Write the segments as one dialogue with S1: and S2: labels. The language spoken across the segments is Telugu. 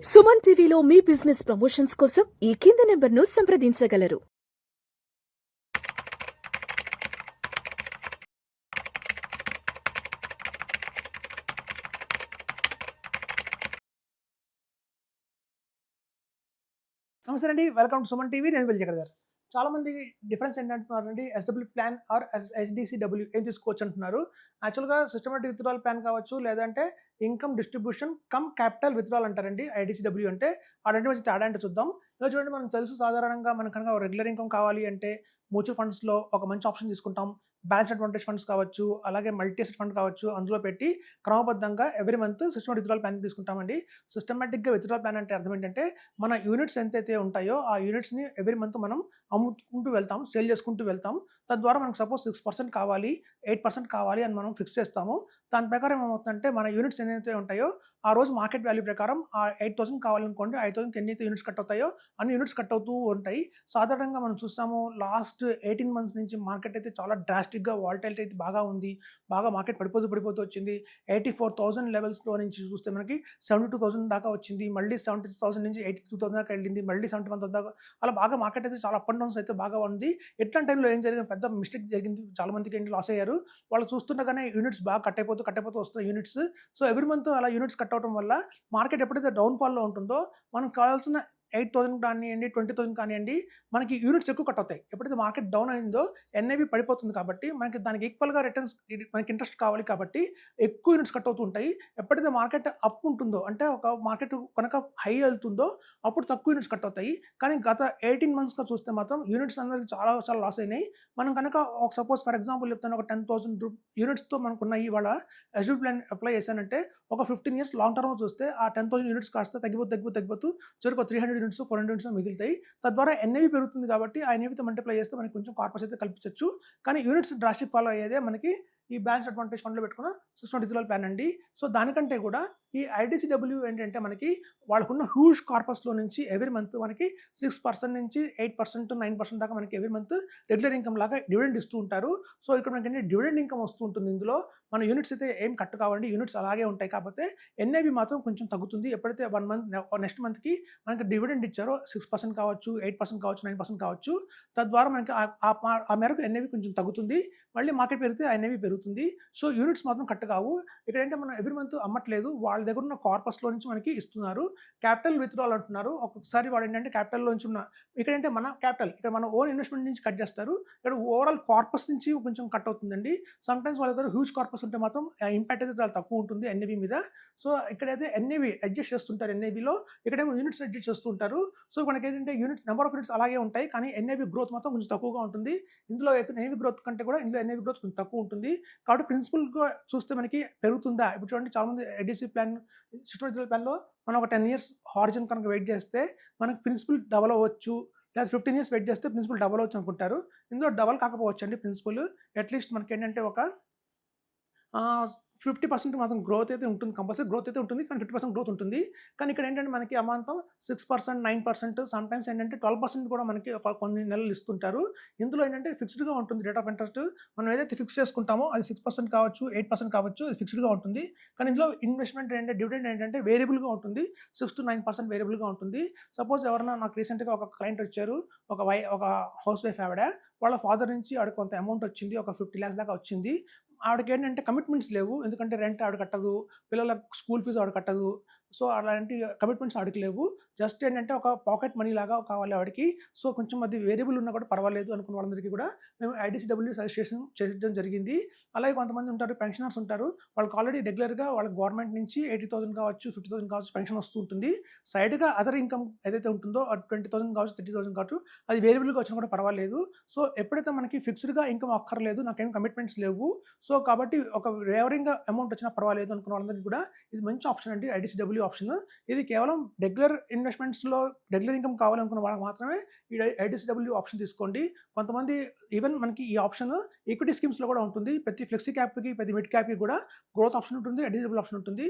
S1: సుమన్ టీవీలో మీ బిజినెస్ ప్రమోషన్స్ కోసం ఈ కింది నెంబర్ను సంప్రదించగలరు.
S2: నమస్తే అండి, వెల్కమ్ టు సుమన్ టీవీ. నేను విజయ్. చాలా మంది డిఫరెన్స్ ఏంటంటున్నారండి, ఎస్డబ్ల్యూ ప్లాన్ ఆర్ హెచ్డిసిడబ్ల్యూ ఏం తీసుకోవచ్చు అంటున్నారు. యాక్చువల్గా సిస్టమేటిక్ విత్డ్రాల్ ప్లాన్ కావచ్చు, లేదంటే income distribution come capital withdrawal అంటారండి. ఐడిసిడబ్ల్యూ అంటే ఆ రెండు మధ్య తేడా అంటే చూద్దాం. ఇలా చూడండి, మనం తెలుసు సాధారణంగా మనకు కనుక రెగ్యులర్ ఇన్కమ్ కావాలి అంటే మ్యూచువల్ ఫండ్స్లో ఒక మంచి ఆప్షన్ తీసుకుంటాం. బ్యాలెన్స్ అడ్వాంటేజ్ ఫండ్స్ కావచ్చు, అలాగే మల్టీ అసెట్ ఫండ్ కావచ్చు, అందులో పెట్టి క్రమబద్ధంగా every month systematic withdrawal plan తీసుకుంటామండి. సిస్టమేటిక్గా విత్డ్రాల్ ప్లాన్ అంటే అర్థం ఏంటంటే, మన యూనిట్స్ ఎంతైతే ఉంటాయో ఆ యూనిట్స్ని ఎవ్రీ మంత్ మనం అమ్ముకుంటూ వెళ్తాం, సేల్ చేసుకుంటూ వెళ్తాం. తద్వారా మనకు సపోజ్ 6% కావాలి, 8% కావాలి అని మనం ఫిక్స్ చేస్తాము. దాని ప్రకారం ఏమవుతుందంటే, మన యూనిట్స్ ఎన్నైతే ఉంటాయో ఆ రోజు మార్కెట్ వాల్యూ ప్రకారం ఆ 8,000 కావాలనుకోండి, 5,000కి ఎన్నైతే యూనిట్స్ కట్ అవుతాయో అన్ని యూనిట్స్ కట్ అవుతూ ఉంటాయి. సాధారణంగా మనం చూస్తాము, లాస్ట్ 18 మంత్స్ నుంచి మార్కెట్ అయితే చాలా డ్రాస్టిక్గా వాలటైలిటీ అయితే బాగా ఉంది. బాగా మార్కెట్ పడిపోతూ వచ్చింది. 84,000 లెవెల్స్లో నుంచి చూస్తే మనకి 72,000 దాకా వచ్చింది. మళ్ళీ 76,000 నుంచి 82,000 దాకా వెళ్ళింది. మళ్ళీ 71,000 దాకా అలా బాగా మార్కెట్ అయితే చాలా అప్ అండ్ డౌన్స్ అయితే బాగా ఉంది. ఇట్లాంటి టైంలో ఏం జరిగింది, పెద్ద మిస్టేక్ జరిగింది. చాలా మందికి ఏంటి లాస్ అయ్యారు. వాళ్ళు చూస్తుండగానే యూనిట్స్ బాగా కట్ అయిపోతూ వస్తున్నాయి యూనిట్స్. సో ఎవ్రీ మంత్ అలా యూనిట్స్ కట్ అవడం వల్ల మార్కెట్ ఎప్పుడైతే డౌన్ఫాల్లో ఉంటుందో మనకు కావాల్సిన 8,000 కానివ్వండి, 20,000 కానివ్వండి, మనకి యూనిట్స్ ఎక్కువ కట్ అవుతాయి. ఎప్పుడైతే మార్కెట్ డౌన్ అయిందో ఎన్ఐవి పడిపోతుంది కాబట్టి మనకి దానికి ఈక్వల్గా రిటర్న్స్ మనకి ఇంట్రెస్ట్ కావాలి కాబట్టి ఎక్కువ యూనిట్స్ కట్ అవుతూ ఉంటాయి. ఎప్పుడైతే మార్కెట్ అప్ ఉంటుందో, అంటే ఒక మార్కెట్ కనుక హై వెళ్తుందో అప్పుడు తక్కువ యూనిట్స్ కట్ అవుతాయి. కానీ గత 18 మంత్స్గా చూస్తే మాత్రం యూనిట్స్ అనేది చాలా చాలా లాస్ అయినాయి. మనం కనుక ఒక సపోజ్ ఫర్ ఎగ్జాంపుల్ చెప్తాను, ఒక 10,000 యూనిట్స్తో మనకున్న ఇవాళ ఎస్డబ్ల్యూ ప్లాన్ అప్లై చేశానంటే ఒక 15 ఇయర్స్ లాంగ్ టర్మ్ చూస్తే ఆ 10,000 యూనిట్స్ కాస్త తగ్గిపోతూ చివరికి 300 యూనిట్స్ 400 యూనిట్స్ మిగులుతాయి. తద్వారా ఎన్ఐవి పెరుగుతుంది కాబట్టి ఆ ఎన్ఐవితో మల్టిప్లై చేస్తే మనకి కొంచెం కార్పస్ అయితే కల్పించవచ్చు. కానీ యూనిట్స్ డ్రాస్టిక్ ఫాలో అయ్యేదే మనకి ఈ బ్యాలెన్స్ అడ్వాంటేజ్ ఫండ్లో పెట్టుకున్న సిస్టమేటిక్ విత్డ్రాల్ ప్లాన్ అండి. సో దానికంటే కూడా ఈ ఐడిసిడబ్ల్యూ ఏంటంటే, మనకి వాళ్ళకున్న హ్యూజ్ కార్పస్లో నుంచి ఎవ్రీ మంత్ మనకి 6% నుంచి 8%, 9% దాకా మనకి ఎవ్రీ మంత్ రెగ్యులర్ ఇన్కమ్ లాగా డివిడెండ్ ఇస్తూ ఉంటారు. సో ఇక్కడ మనకి డివిడెండ్ ఇన్కమ్ వస్తూ ఉంటుంది. ఇందులో మన యూనిట్స్ అయితే ఏం కట్ కావండి, యూనిట్స్ అలాగే ఉంటాయి. కాకపోతే ఎన్ఐవి మాత్రం కొంచెం తగ్గుతుంది. ఎప్పుడైతే 1 మంత్ నెక్స్ట్ మంత్కి మనకి డివిడెండ్ ఇచ్చారో 6% కావచ్చు, 8% కావచ్చు, 9% కావచ్చు, తద్వారా మనకి ఆ మేరకు ఎన్ఐవి కొంచెం తగ్గుతుంది. మళ్ళీ మార్కెట్ పెరిగితే ఆ ఎన్ఐవి పెరుగుతుంది. సో యూనిట్స్ మాత్రం కట్ కావు. ఇక్కడ ఏంటంటే మనం ఎవ్రీ మంత్ అమ్మట్లేదు, వాళ్ళ దగ్గర ఉన్న కార్పస్లో నుంచి మనకి ఇస్తున్నారు. క్యాపిటల్ విత్డ్రాల్ అంటున్నారు. ఒక్కొక్కసారి వాడు ఏంటంటే క్యాపిటల్లో నుంచి ఉన్న ఇక్కడ అంటే మన క్యాపిటల్ ఇక్కడ మన ఓన్ ఇన్వెస్ట్మెంట్ నుంచి కట్ చేస్తారు. ఇక్కడ ఓవరాల్ కార్పస్ నుంచి కొంచెం కట్ అవుతుందండి. సమ్టైమ్స్ వాళ్ళ దగ్గర హ్యూజ్ కార్పస్ ఉంటే మాత్రం ఇంపాక్ట్ అయితే చాలా తక్కువ ఉంటుంది ఎన్ఐవి మీద. సో ఇక్కడైతే ఎన్ఐవి అడ్జస్ట్ చేస్తుంటారు. ఎన్ఐవిలో ఇక్కడేమో యూనిట్స్ అడ్జస్ట్ చేస్తుంటారు. సో మనకి ఏంటంటే నెంబర్ ఆఫ్ యూనిట్స్ అలాగే ఉంటాయి, కానీ ఎన్ఐవి గ్రోత్ మాత్రం కొంచెం తక్కువగా ఉంటుంది. ఇందులో ఎన్ఐవి గ్రోత్ కంటే కూడా ఇందులో ఎన్ఐవి గ్రోత్ కొంచెం తక్కువ ఉంటుంది. కాబట్టి ప్రిన్సిపల్గా చూస్తే మనకి పెరుగుతుందా, ఇప్పుడు చూడండి చాలామంది ఐడిసి ప్లాన్ సిస్టమేటిక్ ప్లాన్లో మనం ఒక 10 ఇయర్స్ హారిజన్ కనుక వెయిట్ చేస్తే మనకి ప్రిన్సిపల్ డబల్ అవ్వచ్చు, లేదా 15 ఇయర్స్ వెయిట్ చేస్తే ప్రిన్సిపల్ డబల్ అవ్వచ్చు అనుకుంటారు. ఇందులో డబల్ కాకపోవచ్చు అండి. ప్రిన్సిపల్ అట్లీస్ట్ మనకి ఏంటంటే ఒక 50% మాత్రం గ్రోత్ అయితే ఉంటుంది. కంపల్సరీ గ్రోత్ అయితే ఉంటుంది, కానీ 50% గ్రోత్ ఉంటుంది. కానీ ఇక్కడ ఏంటంటే మనకి అమాంతం 6%, 9%, సమ్టైమ్స్ ఏంటంటే 12% కూడా మనకి కొన్ని నెలలు ఇస్తుంటారు. ఇందులో ఏంటంటే ఫిక్స్డ్గా ఉంటుంది రేట్ ఆఫ్ ఇంట్రెస్ట్. మనం ఏదైతే ఫిక్స్ చేసుకుంటామో అది 6% కావచ్చు, 8% కావచ్చు, అది ఫిక్స్డ్గా ఉంటుంది. కానీ ఇందులో ఇన్వెస్ట్మెంట్ ఏంటంటే డివిడెండ్ ఏంటంటే వేరియబుల్గా ఉంటుంది. 6 to 9% వేరియబుల్గా ఉంటుంది. సపోజ్ ఎవరైనా నాకు రీసెంట్గా ఒక క్లయింట్ వచ్చారు, ఒక హౌస్ వైఫ్ ఆవిడ. వాళ్ళ ఫాదర్ నుంచి ఆవిడ కొంత అమౌంట్ వచ్చింది, ఒక 50 lakhs దాకా వచ్చింది. ఆవిడకి ఏంటంటే కమిట్మెంట్స్ లేవు, ఎందుకంటే రెంట్ ఆవిడ కట్టదు, పిల్లల స్కూల్ ఫీజు ఆవిడ కట్టదు. సో అలాంటి కమిట్మెంట్స్ ఆవిడకి లేవు. జస్ట్ ఏంటంటే ఒక పాకెట్ మనీ లాగా కావాలి ఆవిడకి. సో కొంచెం అది వేరియబుల్ ఉన్నా కూడా పర్వాలేదు అనుకున్న వాళ్ళందరికీ కూడా మేము ఐడిసిడబ్ల్యూ సజెషన్ చేయడం జరిగింది. అలాగే కొంతమంది ఉంటారు, పెన్షనర్స్ ఉంటారు. వాళ్ళకి ఆల్రెడీ రెగ్యులర్గా వాళ్ళ గవర్నమెంట్ నుంచి 80,000 కావచ్చు, 50,000 కావచ్చు పెన్షన్ వస్తూ ఉంటుంది. సైడ్గా అదర్ ఇన్కమ్ ఏదైతే ఉంటుందో 20,000 కావచ్చు, 30,000 కావచ్చు, అది వేరియబుల్గా వచ్చినా కూడా పర్వాలేదు. సో ఎప్పుడైతే మనకి ఫిక్స్డ్గా ఇన్కమ్ అక్కర్లేదు, నాకేం కమిట్మెంట్స్ లేవు, సో కాబట్టి ఒక వేవరింగ్గా అమౌంట్ వచ్చినా పర్వాలేదు అనుకున్న వాళ్ళందరికీ కూడా ఇది మంచి ఆప్షన్ అండి, ఐడిసిడబ్ల్యూ ఆప్షన్. ఇది కేవలం రెగ్యులర్ ఇన్వెస్ట్మెంట్స్లో రెగ్యులర్ ఇన్కమ్ కావాలనుకున్న వాళ్ళకి మాత్రమే ఈ ఐడిసిడబ్ల్యూ ఆప్షన్ తీసుకోండి. కొంతమంది ఈవెన్ మనకి ఈ ఆప్షన్ ఈక్విటీ స్కీమ్స్లో కూడా ఉంటుంది. ప్రతి ఫ్లెక్సీ క్యాప్కి, ప్రతి మిడ్ క్యాప్కి కూడా గ్రోత్ ఆప్షన్ ఉంటుంది, ఐడిసిడబ్ల్యూ ఆప్షన్ ఉంటుంది.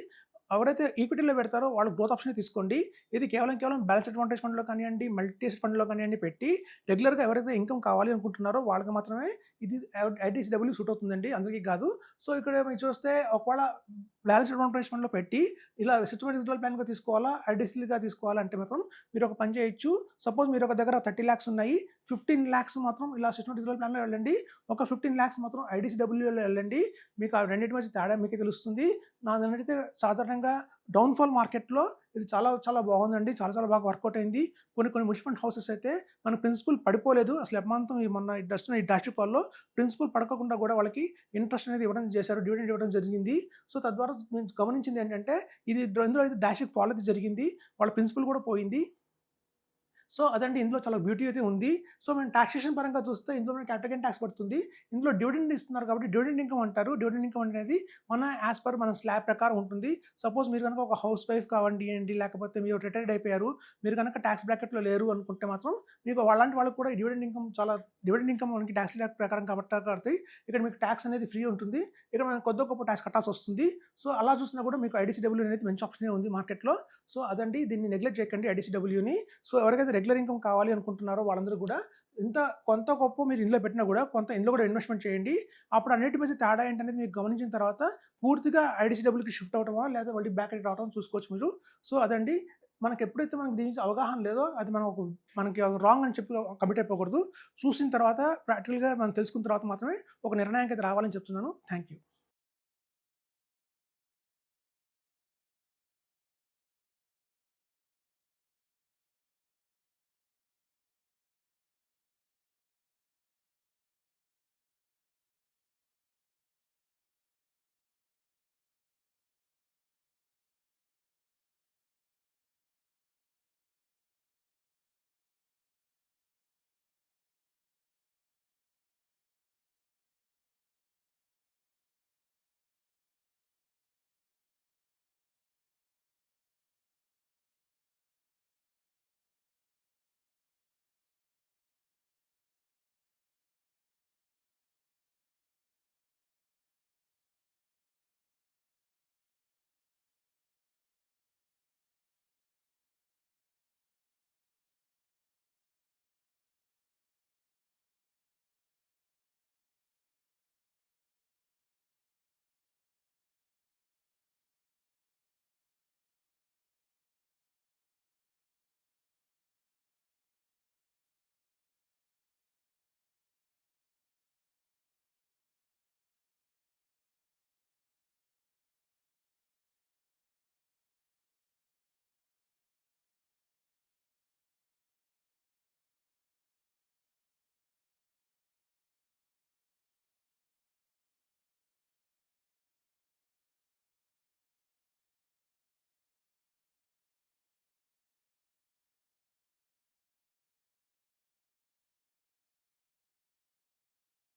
S2: ఎవరైతే ఈక్విటీలో పెడతారో వాళ్ళు గ్రోత్ ఆప్షన్ తీసుకోండి. ఇది కేవలం బ్యాలెన్స్ అడ్వాంటేజ్ ఫండ్‌లో కానియండి, మల్టీ అసెట్ ఫండ్‌లో కానియండి పెట్టి రెగ్యులర్‌గా ఎవరైతే ఇన్‌కమ్ కావాలి అనుకుంటున్నారో వాళ్ళకి మాత్రమే ఇది ఐటీసీడబ్ల్యూ సూట్ అవుతుందండి. అందరికీ కాదు. సో, ఇక్కడ మీరు చూస్తే ఒకవేళ బ్యాలెన్స్ అడ్వాంటేజ్ ఫండ్‌లో పెట్టి ఇలా సిస్టమాటిక్ విత్‌డ్రాయల్ ప్లాన్‌గా తీసుకోవాలా, ఐటీసీగా తీసుకోవాలా అంటే మాత్రం మీరు ఒక పని చేయొచ్చు. సపోజ్ మీరు ఒక దగ్గర 30 లాక్స్ ఉన్నాయి. 15 లాక్స్ మాత్రం ఇలా సిస్టమాటిక్ విత్‌డ్రాయల్ ప్లాన్‌లో వెళ్ళండి. ఒక 15 లాక్స్ మాత్రం ఐటీసీడబ్ల్యూలో వెళ్ళండి. మీకు ఆ రెండిటి మధ్య తేడా మీకే తెలుస్తుంది. నాదన్నట్టయితే సాధారణంగా డౌన్‌ఫాల్ మార్కెట్‌లో ఇది చాలా బాగుందండి. చాలా బాగా వర్కౌట్ అయింది. కొన్ని మ్యూచువల్ ఫండ్ హౌసెస్ అయితే మన ప్రిన్సిపల్ పడిపోలేదు. అసలు ఎమాంతం మొన్న ఈ డ్రాస్టిక్ ఫాల్‌లో ప్రిన్సిపల్ పడకోకుండా కూడా వాళ్ళకి ఇంట్రెస్ట్ అనేది ఇవ్వడం చేశారు. డివిడెండ్ ఇవ్వడం జరిగింది. సో, తద్వారా నేను గమనించింది ఏంటంటే ఇందులో అయితే డ్రాస్టిక్ ఫాల్ అయితే జరిగింది. వాళ్ళ ప్రిన్సిపల్ కూడా పోయింది. సో, అదండి ఇందులో చాలా బ్యూటీ అయితే ఉంది. సో, మేము టాక్సేషన్ పరంగా చూస్తే ఇందులో మనకి క్యాపిటల్ గెయిన్ టాక్స్ పడుతుంది. ఇందులో డివిడెండ్ ఇస్తున్నారు కాబట్టి డివిడెండ్ ఇన్‌కమ్ అంటారు. డివిడెండ్ ఇన్‌కమ్ అనేది యాస్ పర్ మన స్లాబ్ ప్రకారం ఉంటుంది. సపోజ్ మీరు గనుక ఒక హౌస్ వైఫ్ కావండియండి, లేకపోతే మీరు రిటైర్డ్ అయిపోయారు. మీరు గనక టాక్స్ బ్రాకెట్‌లో లేరు అనుకుంటే మాత్రం మీకు అలాంటి వాళ్ళకి కూడా ఈ డివిడెండ్ ఇన్‌కమ్ మనకి టాక్స్ లాగ్ ప్రకారం కాబట్టి ఇక్కడ మీకు టాక్స్ అనేది ఫ్రీ ఉంటుంది. ఇక్కడ మనం కొద్దో గొప్ప టాక్స్ కట్టాల్సి వస్తుంది. సో, అలా చూసినా కూడా మీకు ఐటీసీడబ్ల్యూ అనేది మంచి ఆప్షనే ఉంది మార్కెట్‌లో. సో, అదండి దీన్ని నెగ్లెక్ట్ చేయకండి ఐటీసీడబ్ల్యూని. సో, ఎవరికైతే రెగ్యులర్ ఇన్‌కమ్ కావాలి అనుకుంటున్నారో వాళ్ళందరూ కూడా కొంత గొప్పో మీరు ఇందులో పెట్టినా కూడా కొంత ఇందులో కూడా ఇన్వెస్ట్‌మెంట్ చేయండి. అప్పుడు అన్నిటి మధ్య తేడా ఏంటనేది మీకు గమనించిన తర్వాత పూర్తిగా ఐటీసీడబ్ల్యూకి షిఫ్ట్ అవ్వటమా లేదా మళ్ళీ బ్యాక్ రావటం చూసుకోవచ్చు మీరు. సో, అదండి మనకి దీని నుంచి అవగాహన లేదో అది మనకి రాంగ్ అని చెప్పి కమిట్ అయిపోకూడదు. చూసిన తర్వాత ప్రాక్టికల్‌గా మనం తెలుసుకున్న తర్వాత మాత్రమే ఒక నిర్ణయానికి అయితే రావాలని చెప్తున్నాను. Thank you.